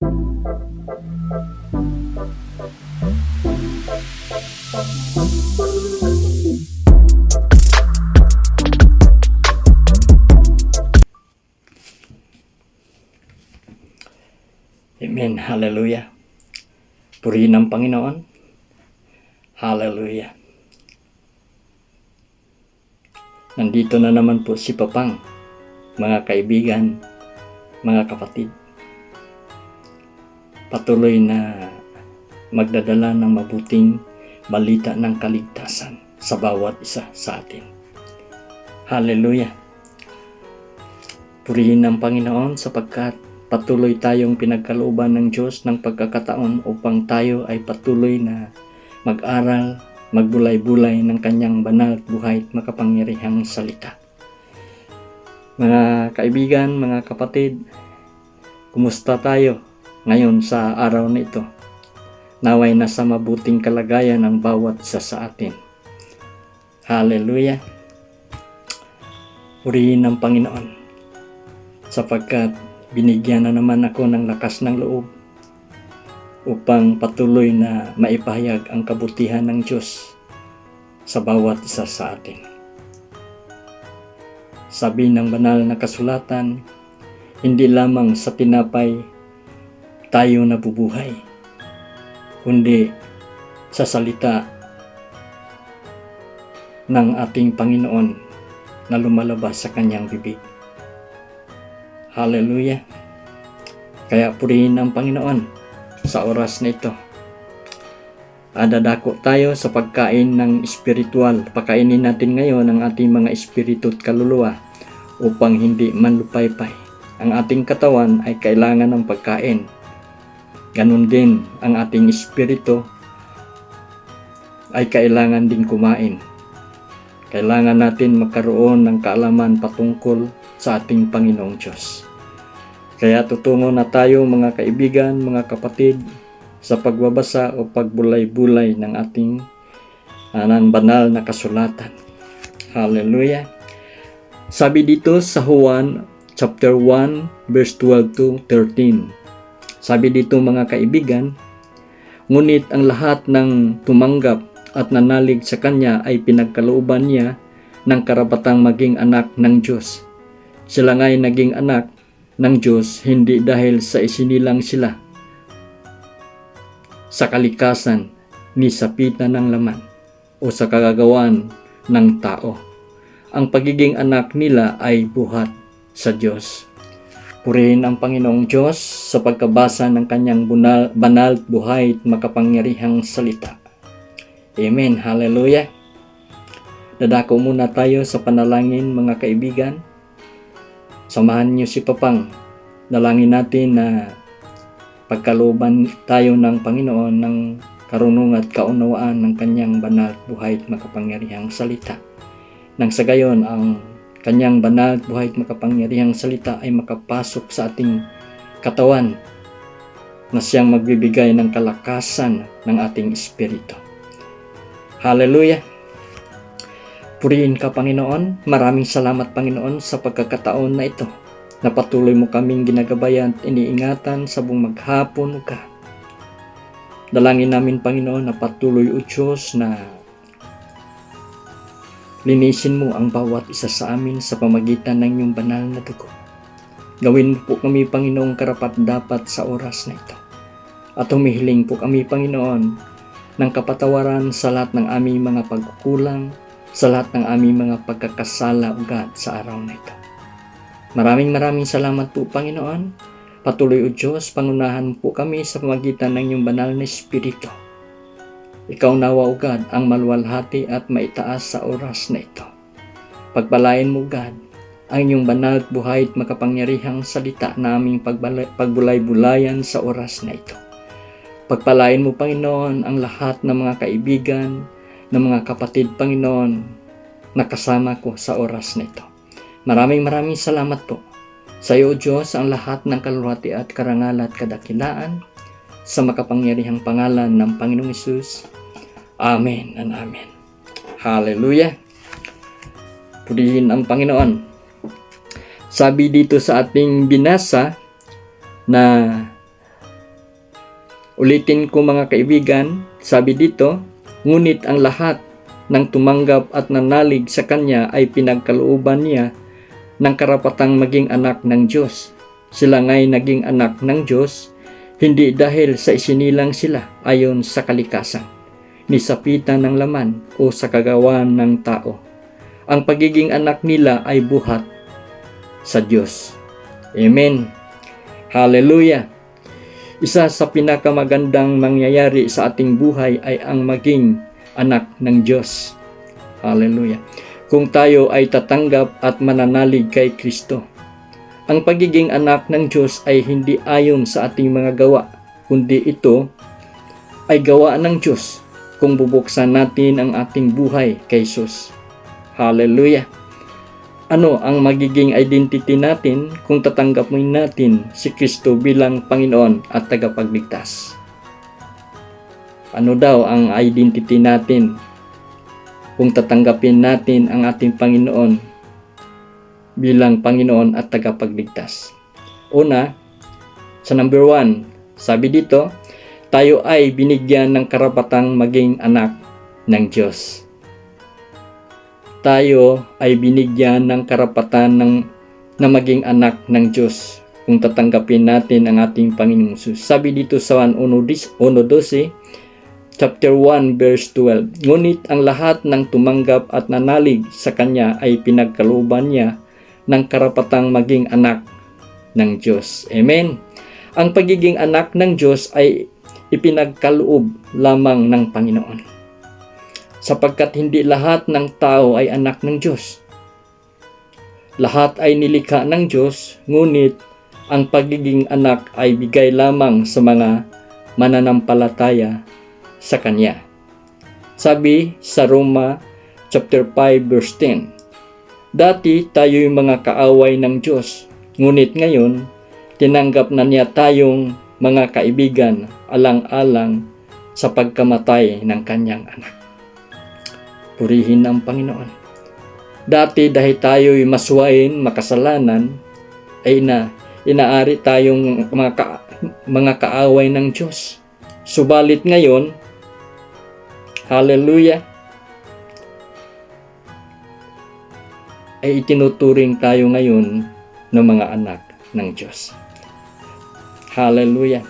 Amen. Hallelujah. Purihin ang Panginoon. Hallelujah. Nandito na naman po si Papang, mga kaibigan, mga kapatid. Patuloy na magdadala ng mabuting balita ng kaligtasan sa bawat isa sa atin. Hallelujah. Purihin ang Panginoon sapagkat patuloy tayong pinagkalooban ng Diyos ng pagkakataon upang tayo ay patuloy na mag-aral, magbulay-bulay ng kanyang banal at buhay at makapangyarihang salita. Mga kaibigan, mga kapatid, kumusta tayo ngayon sa araw na ito? Naway nasa mabuting kalagayan ang bawat isa sa atin. Hallelujah! Purihin ang Panginoon sapagkat binigyan na naman ako ng lakas ng loob upang patuloy na maipahayag ang kabutihan ng Diyos sa bawat isa sa atin. Sabi ng banal na kasulatan, hindi lamang sa tinapay tayo nabubuhay, kundi sa salita ng ating Panginoon na lumalabas sa kanyang bibig. Hallelujah! Kaya purihin ang Panginoon sa oras na ito. Dadako tayo sa pagkain ng espiritual. Pakainin natin ngayon ang ating mga espiritu at kaluluwa upang hindi manlupaypay. Ang ating katawan ay kailangan ng pagkain. Ganon din ang ating espiritu ay kailangan din kumain. Kailangan natin magkaroon ng kaalaman patungkol sa ating Panginoong Diyos. Kaya tutungo na tayo mga kaibigan, mga kapatid sa pagbabasa o pagbulay-bulay ng ating ng banal na kasulatan. Hallelujah! Sabi dito sa Juan chapter 1 verse 12 to 13. Sabi dito mga kaibigan, ngunit ang lahat ng tumanggap at nanalig sa kanya ay pinagkalooban niya ng karapatang maging anak ng Diyos. Sila nga'y naging anak ng Diyos hindi dahil sa isinilang sila sa kalikasan ni sapitan ng laman o sa kagagawan ng tao. Ang pagiging anak nila ay buhat sa Diyos. Purihin ang Panginoong Diyos sa pagkabasa ng kanyang banal, buhay at makapangyarihang salita. Amen. Hallelujah. Dadako muna tayo sa panalangin mga kaibigan. Samahan niyo si Papang. Dalangin natin na pagkalooban tayo ng Panginoon ng karunungan at kaunawaan ng kanyang banal, buhay at makapangyarihang salita. Nang sa gayon, ang kanyang banal, buhay at makapangyarihang salita ay makapasok sa ating katawan na siyang magbibigay ng kalakasan ng ating espiritu. Hallelujah! Purihin ka, Panginoon. Maraming salamat, Panginoon, sa pagkakataon na ito na patuloy mo kaming ginagabayan at iniingatan sa buong maghapon ka. Dalangin namin, Panginoon, na patuloy o Diyos na linisin mo ang bawat isa sa amin sa pamagitan ng iyong banal na dugo. Gawin mo po kami, Panginoong, karapat-dapat sa oras na ito. At humihiling po kami, Panginoon, ng kapatawaran sa lahat ng aming mga pagkukulang, sa lahat ng aming mga pagkakasala, O God, sa araw na ito. Maraming salamat po, Panginoon. Patuloy, O Diyos, pangunahan po kami sa pamagitan ng iyong banal na Espiritu. Ikaw nawa, O God, ang maluwalhati at maitaas sa oras na ito. Pagpalain mo, God, ang inyong banal at buhay at makapangyarihang salita na aming pagbulay-bulayan sa oras na ito. Pagpalain mo, Panginoon, ang lahat ng mga kaibigan, ng mga kapatid, Panginoon, na kasama ko sa oras na ito. Maraming salamat po. Sa iyo, Diyos, ang lahat ng kalulwati at karangalan at kadakilaan sa makapangyarihang pangalan ng Panginoong Hesus. Amen and Amen. Hallelujah! Purihin ang Panginoon. Sabi dito sa ating binasa na Ulitin ko mga kaibigan, sabi dito, ngunit ang lahat ng tumanggap at nanalig sa Kanya ay pinagkalooban niya ng karapatang maging anak ng Diyos. Sila nga'y naging anak ng Diyos, hindi dahil sa isinilang sila ayon sa kalikasan, ni sapitan ng laman o sa kagawan ng tao. Ang pagiging anak nila ay buhat sa Diyos. Amen. Hallelujah. Isa sa pinakamagandang mangyayari sa ating buhay ay ang maging anak ng Diyos. Hallelujah. Kung tayo ay tatanggap at mananalig kay Kristo. Ang pagiging anak ng Diyos ay hindi ayon sa ating mga gawa, kundi ito ay gawa ng Diyos kung bubuksan natin ang ating buhay kay Jesus. Hallelujah. Ano ang magiging identity natin kung tatanggapin natin si Kristo bilang Panginoon at tagapagligtas? Ano daw ang identity natin kung tatanggapin natin ang ating Panginoon bilang Panginoon at tagapagligtas? Una, sa number 1, sabi dito, tayo ay binigyan ng karapatang maging anak ng Diyos. Tayo ay binigyan ng karapatan na maging anak ng Diyos kung tatanggapin natin ang ating Panginoong Jesus. Sabi dito sa 1:12, chapter 1 verse 12, ngunit ang lahat ng tumanggap at nanalig sa Kanya ay pinagkalooban niya ng karapatang maging anak ng Diyos. Amen. Ang pagiging anak ng Diyos ay ipinagkaloob lamang ng Panginoon, sapagkat hindi lahat ng tao ay anak ng Diyos. Lahat ay nilikha ng Diyos, ngunit ang pagiging anak ay bigay lamang sa mga mananampalataya sa Kanya. Sabi sa Roma chapter 5 verse 10, dati tayo'y mga kaaway ng Diyos, ngunit ngayon tinanggap na niya tayong mga kaibigan alang-alang sa pagkamatay ng Kanyang anak. Purihin ang Panginoon. Dati dahil tayo'y maswain, makasalanan, ay inaari tayong mga kaaway ng Diyos. Subalit ngayon, hallelujah, ay itinuturing tayo ngayon ng mga anak ng Diyos. Hallelujah.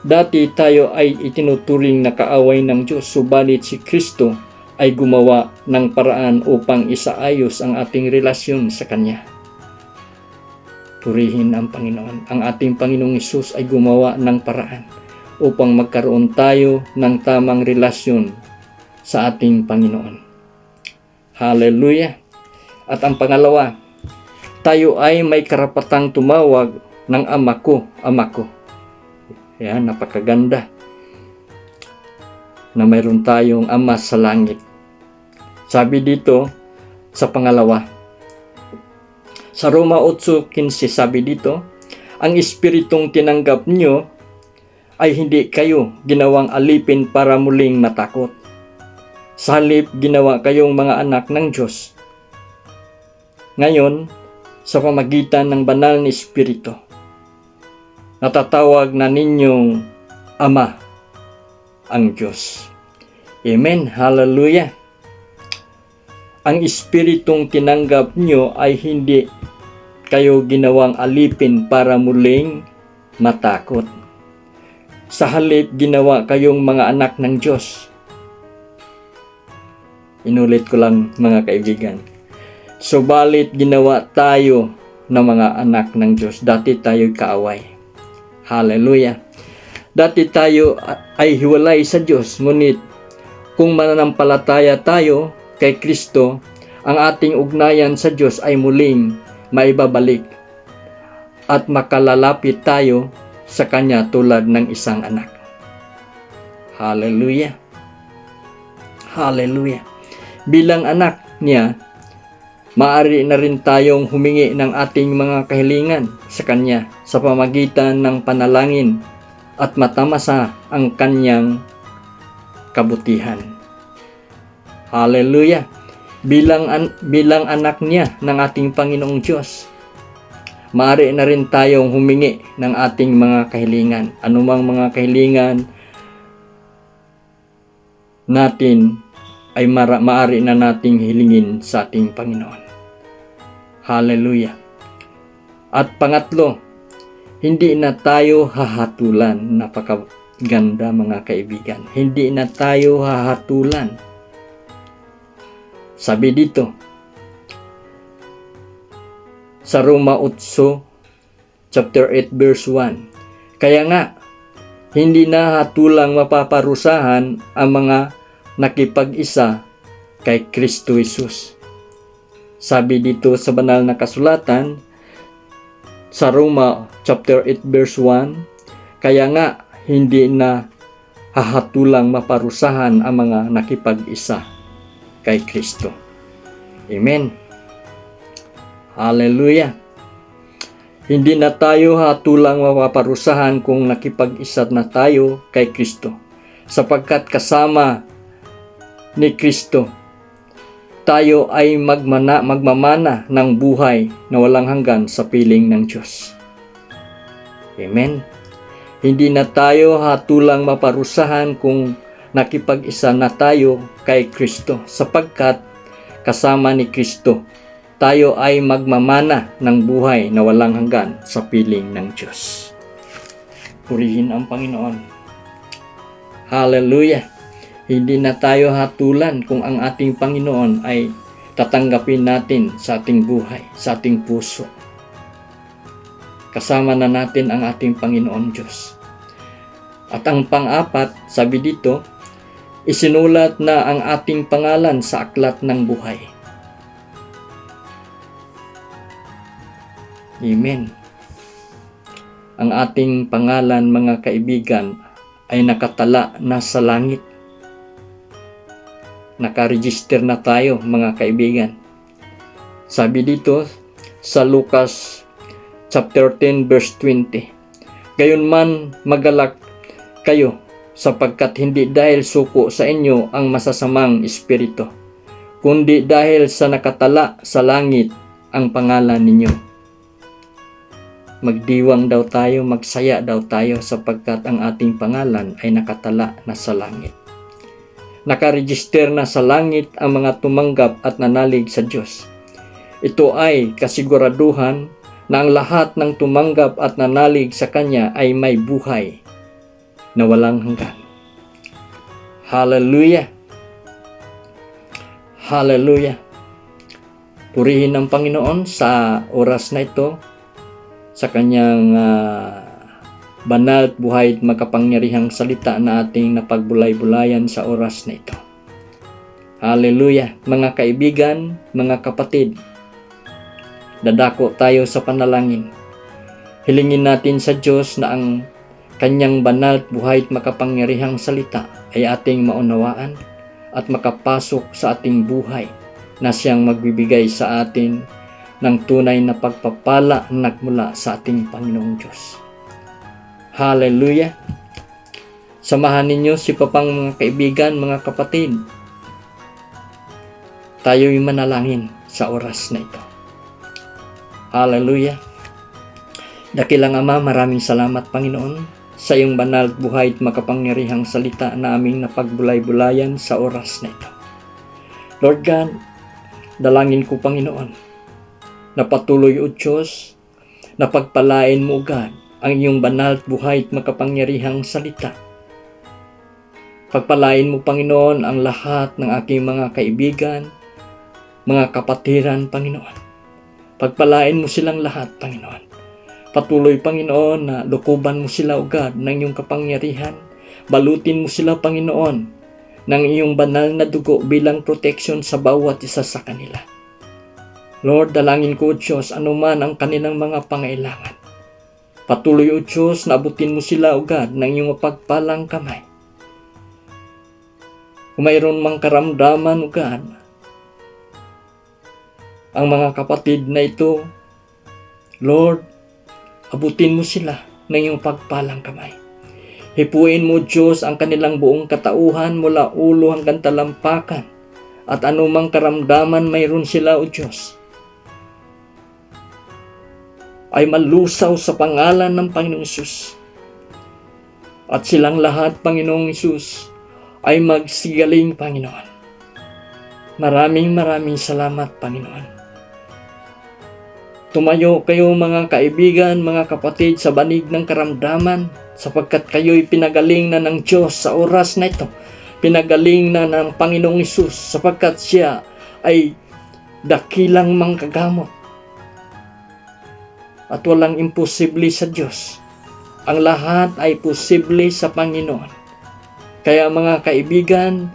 Dati tayo ay itinuturing na kaaway ng Diyos, subalit si Kristo ay gumawa ng paraan upang isaayos ang ating relasyon sa Kanya. Purihin ang Panginoon. Ang ating Panginoong Hesus ay gumawa ng paraan upang magkaroon tayo ng tamang relasyon sa ating Panginoon. Hallelujah. At ang pangalawa, tayo ay may karapatang tumawag ng Ama ko, Ama ko. Yan, napakaganda na mayroon tayong Ama sa langit. Sabi dito sa pangalawa, sa Roma 8:15, sabi dito, ang Espiritong tinanggap nyo ay hindi kayo ginawang alipin para muling matakot. Sa halip, ginawa kayong mga anak ng Diyos. Ngayon, sa pamagitan ng banal na Espiritu, natatawag na ninyong Ama ang Diyos. Amen. Hallelujah. Ang Espiritong tinanggap nyo ay hindi kayo ginawang alipin para muling matakot. Sa halip, ginawa kayong mga anak ng Diyos. Inulit ko lang mga kaibigan. Subalit ginawa tayo ng mga anak ng Diyos. Dati tayo'y kaaway. Hallelujah. Dati tayo ay hiwalay sa Diyos. Ngunit kung mananampalataya tayo kay Kristo, ang ating ugnayan sa Diyos ay muling maibabalik at makalalapit tayo sa Kanya tulad ng isang anak. Hallelujah. Hallelujah. Bilang anak niya, maaari na rin tayong humingi ng ating mga kahilingan sa Kanya sa pamagitan ng panalangin at matamasa ang Kanyang kabutihan. Hallelujah! Bilang anak niya ng ating Panginoong Diyos, maaari na rin tayong humingi ng ating mga kahilingan. Anumang mga kahilingan natin ay maaari na nating hilingin sa ating Panginoon. Hallelujah. At pangatlo, hindi na tayo hahatulan. Napakaganda mga kaibigan. Hindi na tayo hahatulan. Sabi dito, sa Roma 8, chapter 8, verse 1, kaya nga, hindi na hatulang mapaparusahan ang mga nakipag-isa kay Kristo Jesus. Sabi dito sa banal na kasulatan, sa Roma chapter 8 verse 1, kaya nga hindi na hahatulang maparusahan ang mga nakipag-isa kay Kristo. Amen. Hallelujah. Hindi na tayo hatulang mapaparusahan kung nakipag-isa na tayo kay Kristo, sapagkat kasama ni Kristo tayo ay magmamana ng buhay na walang hanggan sa piling ng Diyos. Amen. Hindi na tayo hatulang maparusahan kung nakipag-isa na tayo kay Kristo, sapagkat kasama ni Kristo tayo ay magmamana ng buhay na walang hanggan sa piling ng Diyos. Purihin ang Panginoon. Hallelujah. Hindi na tayo hatulan kung ang ating Panginoon ay tatanggapin natin sa ating buhay, sa ating puso. Kasama na natin ang ating Panginoon Diyos. At ang pang-apat, sabi dito, isinulat na ang ating pangalan sa aklat ng buhay. Amen. Ang ating pangalan, mga kaibigan, ay nakatala na sa langit. Nakaregister na tayo, mga kaibigan. Sabi dito sa Lucas chapter 10 verse 20, gayunman magalak kayo, sapagkat hindi dahil suko sa inyo ang masasamang espiritu, kundi dahil sa nakatala sa langit ang pangalan ninyo. Magdiwang daw tayo, magsaya daw tayo, sapagkat ang ating pangalan ay nakatala na sa langit. Nakaregister na sa langit ang mga tumanggap at nanalig sa Diyos. Ito ay kasiguraduhan na ang lahat ng tumanggap at nanalig sa Kanya ay may buhay na walang hanggan. Hallelujah! Hallelujah! Purihin ang Panginoon sa oras na ito, sa Kanyang banal at buhay at makapangyarihang salita na ating napagbulay-bulayan sa oras na ito. Hallelujah! Mga kaibigan, mga kapatid, dadako tayo sa panalangin. Hilingin natin sa Diyos na ang Kanyang banal at buhay at makapangyarihang salita ay ating maunawaan at makapasok sa ating buhay, na siyang magbibigay sa atin ng tunay na pagpapala na nagmula sa ating Panginoong Diyos. Hallelujah! Samahan ninyo si Papang, mga kaibigan, mga kapatid. Tayo'y manalangin sa oras na ito. Hallelujah! Dakilang Ama, maraming salamat, Panginoon, sa iyong banal at buhay at makapangyarihang salita na aming napagbulay-bulayan sa oras na ito. Lord God, dalangin ko, Panginoon, na patuloy, O Diyos, na pagpalain mo, God, ang iyong banal at buhay at makapangyarihang salita. Pagpalain mo, Panginoon, ang lahat ng aking mga kaibigan, mga kapatiran, Panginoon. Pagpalain mo silang lahat, Panginoon. Patuloy, Panginoon, na lukuban mo sila, O God, ng iyong kapangyarihan. Balutin mo sila, Panginoon, ng iyong banal na dugo bilang protection sa bawat isa sa kanila. Lord, dalangin ko, O Diyos, anuman ang kanilang mga pangailangan. Patuloy, O Diyos, na abutin mo sila, O God, ng iyong mapagpalang kamay. Kung mayroon mang karamdaman, O God, ang mga kapatid na ito, Lord, abutin mo sila ng iyong pagpalang kamay. Hipuin mo, Diyos, ang kanilang buong katauhan mula ulo hanggang talampakan, at anumang karamdaman mayroon sila, O Diyos, ay malusaw sa pangalan ng Panginoong Hesus. At silang lahat, Panginoong Hesus, ay magsigaling, Panginoon. Maraming salamat, Panginoon. Tumayo kayo mga kaibigan, mga kapatid sa banig ng karamdaman, sapagkat kayo'y pinagaling na ng Diyos sa oras na ito. Pinagaling na ng Panginoong Hesus, sapagkat siya ay dakilang manggagamot. At walang imposible sa Diyos. Ang lahat ay posible sa Panginoon. Kaya mga kaibigan,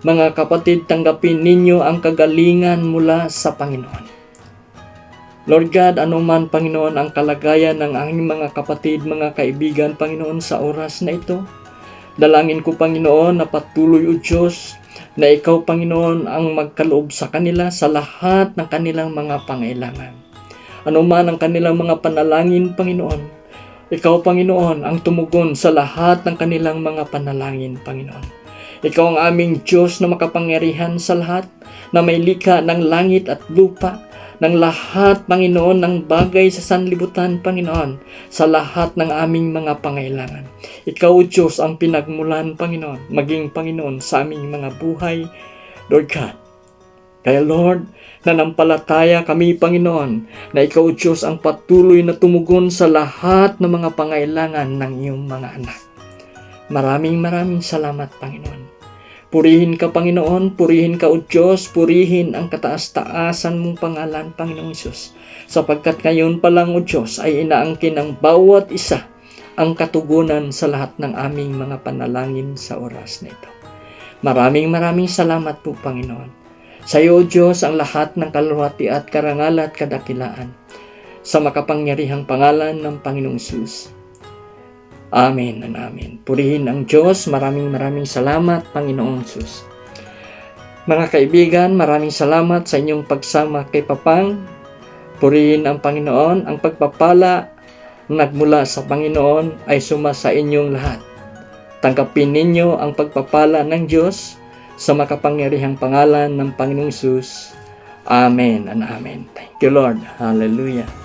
mga kapatid, tanggapin ninyo ang kagalingan mula sa Panginoon. Lord God, anuman, Panginoon, ang kalagayan ng aking mga kapatid, mga kaibigan, Panginoon, sa oras na ito, dalangin ko, Panginoon, na patuloy, O Diyos, na Ikaw, Panginoon, ang magkaloob sa kanila sa lahat ng kanilang mga pangailangan. Anuman ang kanilang mga panalangin, Panginoon, Ikaw, Panginoon, ang tumugon sa lahat ng kanilang mga panalangin, Panginoon. Ikaw ang aming Diyos na makapangyarihan sa lahat, na may likha ng langit at lupa, ng lahat, Panginoon, ng bagay sa sanlibutan, Panginoon, sa lahat ng aming mga pangailangan. Ikaw, Diyos, ang pinagmulan, Panginoon, maging, Panginoon, sa aming mga buhay, Lord God. Kaya, Lord, nanampalataya kami, Panginoon, na Ikaw, Diyos, ang patuloy na tumugon sa lahat ng mga pangailangan ng iyong mga anak. Maraming salamat, Panginoon. Purihin ka, Panginoon, purihin ka, O Diyos, purihin ang kataas-taasan mong pangalan, Panginoong Hesus. Sapagkat ngayon pa lang, O Diyos, ay inaangkin ng bawat isa ang katugunan sa lahat ng aming mga panalangin sa oras na ito. Maraming salamat po, Panginoon. Sa iyo, O Diyos, ang lahat ng kaluwalhati at karangal at kadakilaan. Sa makapangyarihang pangalan ng Panginoong Hesus. Amen and amen. Purihin ang Diyos. Maraming salamat, Panginoong Hesus. Mga kaibigan, maraming salamat sa inyong pagsama kay Papang. Purihin ang Panginoon. Ang pagpapala nagmula sa Panginoon ay suma sa inyong lahat. Tanggapin ninyo ang pagpapala ng Diyos sa makapangyarihang pangalan ng Panginoong Hesus. Amen and amen. Thank you, Lord. Hallelujah.